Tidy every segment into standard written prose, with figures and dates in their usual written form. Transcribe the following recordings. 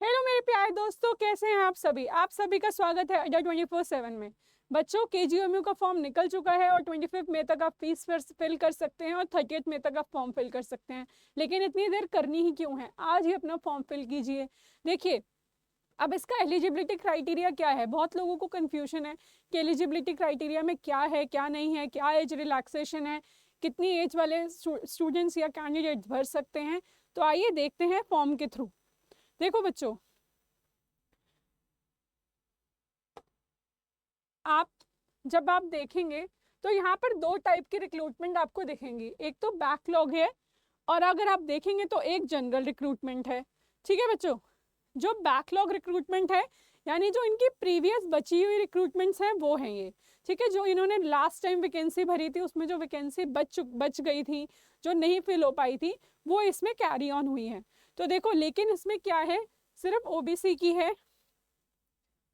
Hello मेरे प्यारे दोस्तों, कैसे हैं आप सभी। आप सभी का स्वागत है अड्डा 24/7 में। बच्चों, केजीएमयू का फॉर्म निकल चुका है और 25 मई तक आप फीस फिल कर सकते हैं और 30 मई तक आप फॉर्म फिल कर सकते हैं। लेकिन इतनी देर करनी ही क्यों है, आज ही अपना फॉर्म फिल कीजिए। देखिए, अब इसका एलिजिबिलिटी क्राइटेरिया क्या है, बहुत लोगों को कंफ्यूजन है कि एलिजिबिलिटी क्राइटेरिया में क्या है क्या नहीं है, क्या एज रिलैक्सेशन है, कितनी एज वाले स्टूडेंट्स या कैंडिडेट्स भर सकते हैं। तो आइए देखते हैं फॉर्म के थ्रू। देखो बच्चों, आप जब आप देखेंगे तो यहाँ पर दो टाइप की रिक्रूटमेंट आपको दिखेंगी। एक तो बैकलॉग है और अगर आप देखेंगे तो एक जनरल रिक्रूटमेंट है। ठीक है बच्चों, जो बैकलॉग रिक्रूटमेंट है यानी जो इनकी प्रीवियस बची हुई रिक्रूटमेंट्स हैं वो हैं ये। ठीक है, जो इन्होंने लास्ट टाइम वैकेंसी भरी थी उसमें जो वैकेंसी बच गई थी, जो नहीं फिल हो पाई थी, वो इसमें कैरी ऑन हुई है। तो देखो, लेकिन इसमें क्या है, सिर्फ ओबीसी की है,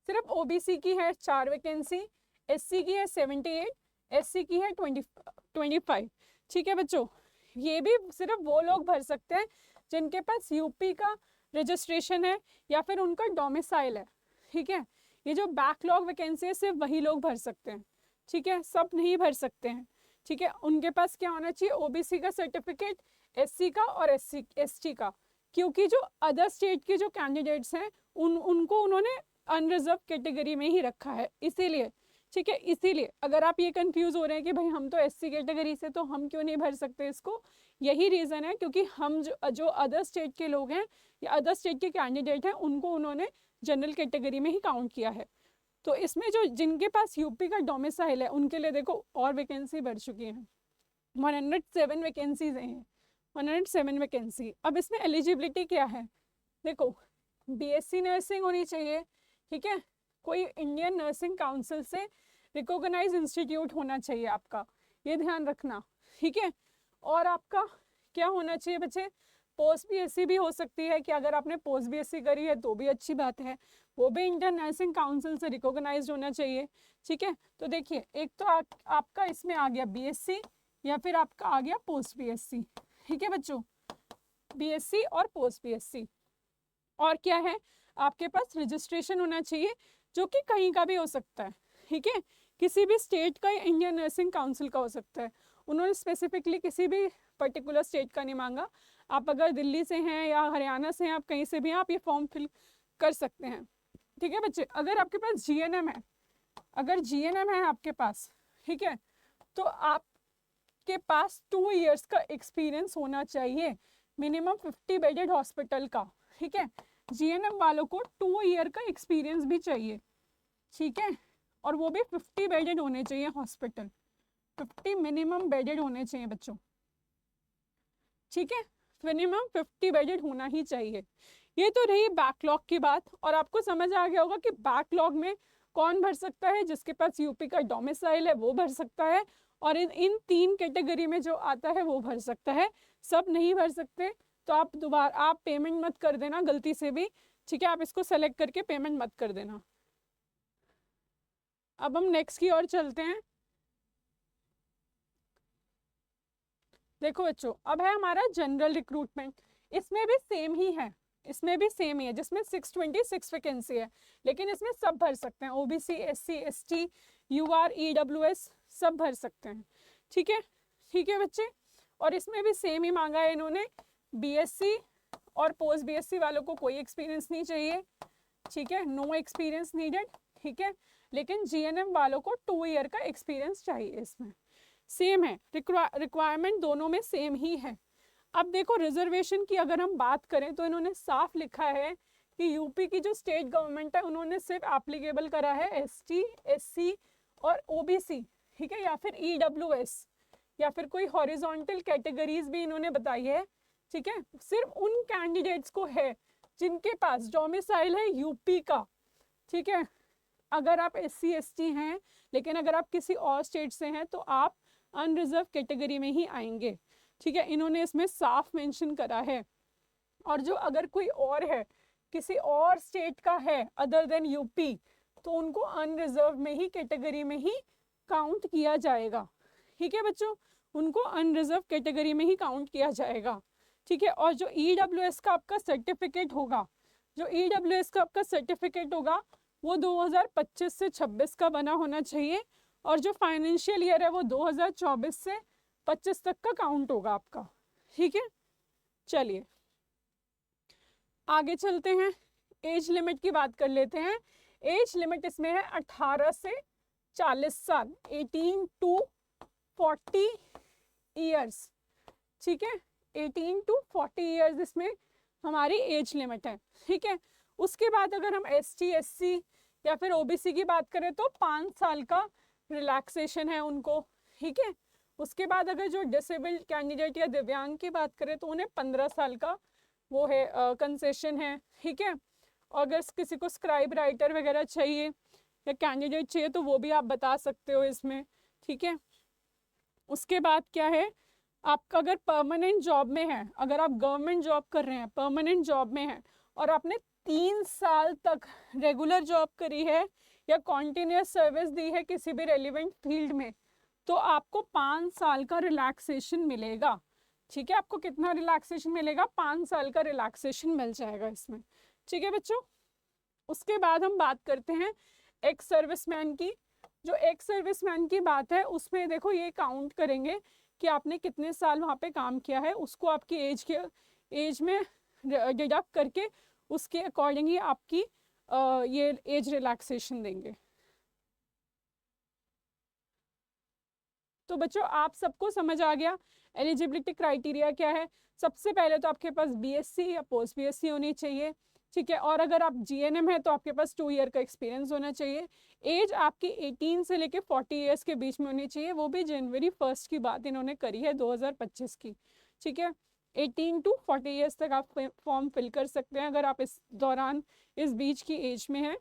सिर्फ ओबीसी की है 4 वैकेंसी, एससी की है 78, एससी की है 25। ठीक है बच्चों, ये भी सिर्फ वो लोग भर सकते हैं जिनके पास यूपी का रजिस्ट्रेशन है या फिर उनका डोमिसाइल है। ठीक है, ये जो बैकलॉग वैकेंसी है सिर्फ वही लोग भर सकते हैं। ठीक है, सब नहीं भर सकते हैं। ठीक है, उनके पास क्या होना चाहिए, ओबीसी का सर्टिफिकेट, एससी का और एसटी का। क्योंकि जो अदर स्टेट के जो कैंडिडेट्स हैं उनको उन्होंने अनरिजर्व कैटेगरी में ही रखा है, इसीलिए। ठीक है, इसीलिए अगर आप ये कंफ्यूज हो रहे हैं कि भाई हम तो एससी कैटेगरी से, तो हम क्यों नहीं भर सकते इसको, यही रीज़न है क्योंकि हम जो अदर स्टेट के लोग हैं या अदर स्टेट के कैंडिडेट हैं उनको उन्होंने जनरल कैटेगरी में ही काउंट किया है। तो इसमें जो जिनके पास यूपी का डोमिसाइल है उनके लिए देखो और वैकेंसी बढ़ चुकी है, 107 वैकेंसीज हैं, 107 वैकेंसी। अब इसमें एलिजिबिलिटी क्या है, देखो, बीएससी नर्सिंग होनी चाहिए। ठीक है, कोई इंडियन नर्सिंग काउंसिल से रिकॉग्नाइज इंस्टीट्यूट होना चाहिए आपका, ये ध्यान रखना। ठीक है, और आपका क्या होना चाहिए बच्चे, पोस्ट बीएससी भी हो सकती है कि अगर आपने पोस्ट बीएससी करी है तो भी अच्छी बात है, वो भी इंडियन नर्सिंग काउंसिल से रिकॉग्नाइज होना चाहिए। ठीक है, तो देखिए, एक तो आपका इसमें आ गया बीएससी या फिर आपका आ गया पोस्ट बीएससी। ठीक है बच्चों, बीएससी और पोस्ट बीएससी। और क्या है, आपके पास रजिस्ट्रेशन होना चाहिए जो कि कहीं का भी हो सकता है। ठीक है, किसी भी स्टेट का या इंडियन नर्सिंग काउंसिल का हो सकता है। उन्होंने स्पेसिफिकली किसी भी पर्टिकुलर स्टेट का नहीं मांगा। आप अगर दिल्ली से हैं या हरियाणा से हैं, आप कहीं से भी हैं, आप ये फॉर्म फिल कर सकते हैं। ठीक है बच्चे, अगर आपके पास जीएनएम है, अगर जीएनएम है आपके पास, ठीक है, तो आपके पास 2 इयर्स का एक्सपीरियंस होना चाहिए, मिनिमम 50 बेडेड हॉस्पिटल का। ठीक है, जीएनएम वालों को 2 ईयर का एक्सपीरियंस भी चाहिए। ठीक है, और वो भी 50 बेडेड होने चाहिए हॉस्पिटल, 50 मिनिमम बेडेड होने चाहिए बच्चों। ठीक है, मिनिमम 50 बेडेड होना ही चाहिए। ये तो रही बैकलॉग की बात, और आपको समझ आ गया होगा कि बैकलॉग में कौन भर सकता है, जिसके पास यूपी का डोमिसाइल है वो भर सकता है, और इन 3 कैटेगरी में जो आता है वो भर सकता है, सब नहीं भर सकते। तो आप दोबारा आप पेमेंट मत कर देना गलती से भी। ठीक है, आप इसको सेलेक्ट करके पेमेंट मत कर देना। अब हम नेक्स्ट की ओर चलते हैं। देखो बच्चों, अब है हमारा जनरल रिक्रूटमेंट। इसमें भी सेम ही है, इसमें भी सेम ही है, जिसमें 626 वैकेंसी है, लेकिन इसमें सब भर सकते हैं, OBC, SC, ST, UR, EWS, सब भर सकते हैं। ठीक है, ठीक है बच्चे, और इसमें भी सेम ही मांगा है इन्होंने, बीएससी और पोस्ट बीएससी वालों को कोई एक्सपीरियंस नहीं चाहिए। ठीक है, नो एक्सपीरियंस नीडेड। ठीक है, लेकिन जीएनएम वालों को 2 ईयर का एक्सपीरियंस चाहिए। इसमें सेम है, रिक्वायरमेंट दोनों में सेम ही है। अब देखो, रिजर्वेशन की अगर हम बात करें तो इन्होंने साफ लिखा है कि यूपी की जो स्टेट गवर्नमेंट है उन्होंने सिर्फ एप्लीकेबल करा है एसटी, एससी और ओबीसी। ठीक है, या फिर ईडब्ल्यूएस, या फिर कोई हॉरिजॉन्टल कैटेगरीज भी इन्होंने बताई है। ठीक है, सिर्फ उन कैंडिडेट्स को है जिनके पास डोमिसाइल है यूपी का। ठीक है, अगर आप एससी एसटी हैं, लेकिन अगर आप किसी और स्टेट से हैं तो आप अनरिजर्व कैटेगरी में ही आएंगे। ठीक है, इन्होंने इसमें साफ मेंशन करा है। और जो अगर कोई और है, किसी और स्टेट का है अदर देन यूपी, तो उनको अनरिजर्व में ही कैटेगरी में ही काउंट किया जाएगा। ठीक है बच्चों, उनको अनरिजर्व कैटेगरी में ही काउंट किया जाएगा। ठीक है, और जो ईडब्ल्यूएस का आपका सर्टिफिकेट होगा, जो EWS का आपका सर्टिफिकेट होगा वो 2025 से 26 का बना होना चाहिए, और जो फाइनेंशियल ईयर है वो 2024 से 25 तक का काउंट होगा आपका। ठीक है, चलिए आगे चलते हैं, एज लिमिट की बात कर लेते हैं। एज लिमिट इसमें है 18 से 40 साल, 18 टू 40 ईयर्स। ठीक है, 18 टू 40 ईयर्स इसमें हमारी एज लिमिट है। ठीक है, उसके बाद अगर हम ST SC या फिर OBC की बात करें तो 5 साल का रिलैक्सेशन है उनको। ठीक है, उसके बाद अगर जो डिसेबल्ड कैंडिडेट या दिव्यांग की बात करें तो उन्हें 15 साल का वो है कंसेशन है। ठीक है, और अगर किसी को स्क्राइब राइटर वगैरह चाहिए या कैंडिडेट चाहिए तो वो भी आप बता सकते हो इसमें। ठीक है, उसके बाद क्या है, आपका अगर परमानेंट जॉब में है, अगर आप गवर्नमेंट जॉब कर रहे हैं, परमानेंट जॉब में है और आपने 3 साल तक रेगुलर जॉब करी है या कॉन्टिन्यूस सर्विस दी है किसी भी रेलिवेंट फील्ड में, तो आपको 5 साल का रिलैक्सेशन मिलेगा। ठीक है, आपको कितना रिलैक्सेशन मिलेगा? 5 साल का रिलैक्सेशन मिल जाएगा इसमें। ठीक है बच्चों, उसके बाद हम बात करते हैं एक्स सर्विसमैन की। जो एक्स सर्विसमैन की बात है उसमें देखो ये काउंट करेंगे कि आपने कितने साल वहाँ पे काम किया है, उसको आपकी एज में डिडक्ट करके उसके अकॉर्डिंग ही आपकी ये एज रिलैक्सेशन देंगे। तो बच्चों आप सबको समझ आ गया एलिजिबिलिटी क्राइटेरिया क्या है। सबसे पहले तो आपके पास BSc या पोस्ट BSc होनी चाहिए। ठीक है, और अगर आप GNM है तो आपके पास 2 ईयर का एक्सपीरियंस होना चाहिए। एज आपकी 18 से लेके 40 ईयर्स के बीच में होनी चाहिए, वो भी जनवरी 1 की बात इन्होंने करी है 2025 की। ठीक है, 18 टू 40 ईयर्स तक आप फॉर्म फिल कर सकते हैं अगर आप इस दौरान इस बीच की एज में हैं।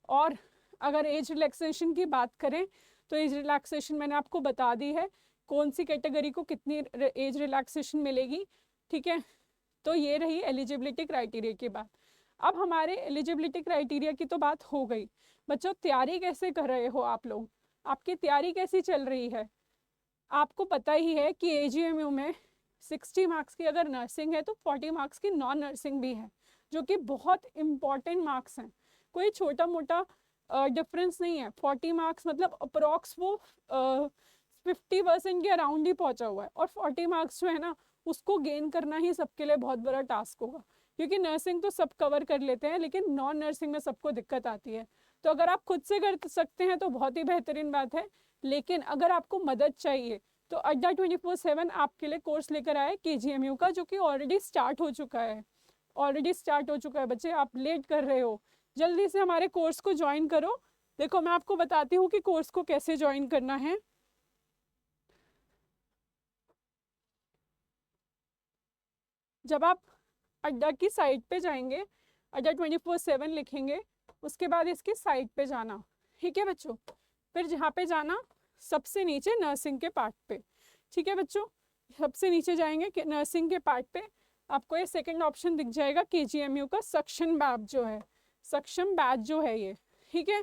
और अगर एज रिलैक्सेशन की बात करें तो एज रिलैक्सेशन मैंने आपको बता दी है कौन सी कैटेगरी को कितनी एज रिलैक्सेशन मिलेगी। ठीक है, तो ये रही एलिजिबिलिटी क्राइटेरिया की बात। अब हमारे एलिजिबिलिटी क्राइटेरिया की तो बात हो गई। बच्चों तैयारी कैसे कर रहे हो आप लोग, आपकी तैयारी कैसी चल रही है? आपको पता ही है कि AGMU में 60 मार्क्स की अगर नर्सिंग है तो 40 मार्क्स की नॉन नर्सिंग भी है, जो कि बहुत इम्पॉर्टेंट मार्क्स हैं। कोई छोटा मोटा डिफरेंस नहीं है। 40 मार्क्स मतलब अप्रॉक्स वो 50% के अराउंड ही पहुंचा हुआ है, और 40 मार्क्स जो है ना उसको गेन करना ही सबके लिए बहुत बड़ा टास्क होगा, क्योंकि नर्सिंग तो सब कवर कर लेते हैं लेकिन नॉन नर्सिंग में सबको दिक्कत आती है। तो अगर आप खुद से कर सकते हैं तो बहुत ही बेहतरीन बात है, लेकिन अगर आपको मदद चाहिए तो अड्डा 24/7 आपके लिए कोर्स लेकर आए KGMU का, जो कि ऑलरेडी स्टार्ट हो चुका है। ऑलरेडी स्टार्ट हो चुका है बच्चे, आप लेट कर रहे हो, जल्दी से हमारे कोर्स को ज्वाइन करो। देखो मैं आपको बताती हूँ कि कोर्स को कैसे ज्वाइन करना है। जब आप अड्डा की साइट पे जाएंगे, अड्डा 24/7 लिखेंगे, उसके बाद इसकी साइट पे जाना। ठीक है बच्चों, फिर जहाँ पे जाना सबसे नीचे नर्सिंग के पार्ट पे। ठीक है बच्चों, सबसे नीचे जाएंगे कि नर्सिंग के पार्ट पे आपको ये सेकंड ऑप्शन दिख जाएगा KGMU का सक्शन बैच जो है, सक्शन बैच जो है ये। ठीक है,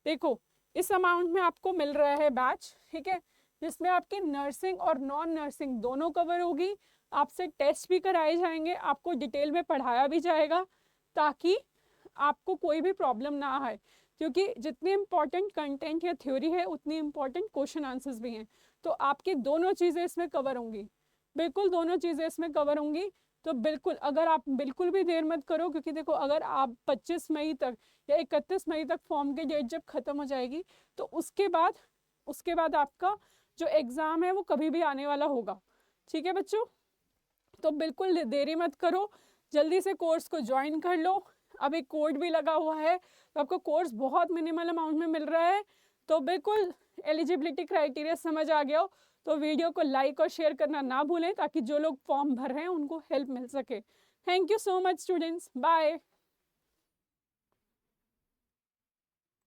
देखो इस अमाउंट में आपको मिल रहा है बैच। ठीक है, जिसमें आपकी नर्सिंग और नॉन नर्सिंग दोनों कवर होगी। आपसे टेस्ट भी कराए जाएंगे, आपको डिटेल में पढ़ाया भी जाएगा ताकि आपको कोई भी प्रॉब्लम ना आए, क्योंकि जितने इम्पॉर्टेंट कंटेंट या थ्योरी है उतनी इम्पॉर्टेंट क्वेश्चन आंसर्स भी हैं। तो आपकी दोनों चीज़ें इसमें कवर होंगी, बिल्कुल दोनों चीज़ें इसमें कवर होंगी। तो बिल्कुल अगर आप बिल्कुल भी देर मत करो, क्योंकि देखो अगर आप 25 मई तक या 31 मई तक फॉर्म की डेट जब ख़त्म हो जाएगी तो उसके बाद आपका जो एग्ज़ाम है वो कभी भी आने वाला होगा। ठीक है बच्चों, तो बिल्कुल देरी मत करो, जल्दी से कोर्स को ज्वाइन कर लो। अब एक कोड भी लगा हुआ है तो आपको कोर्स बहुत मिनिमल अमाउंट में मिल रहा है। तो बिल्कुल एलिजिबिलिटी क्राइटेरिया समझ आ गया हो तो वीडियो को लाइक और शेयर करना ना भूलें, ताकि जो लोग फॉर्म भर रहे हैं उनको हेल्प मिल सके। Thank you so much students, bye.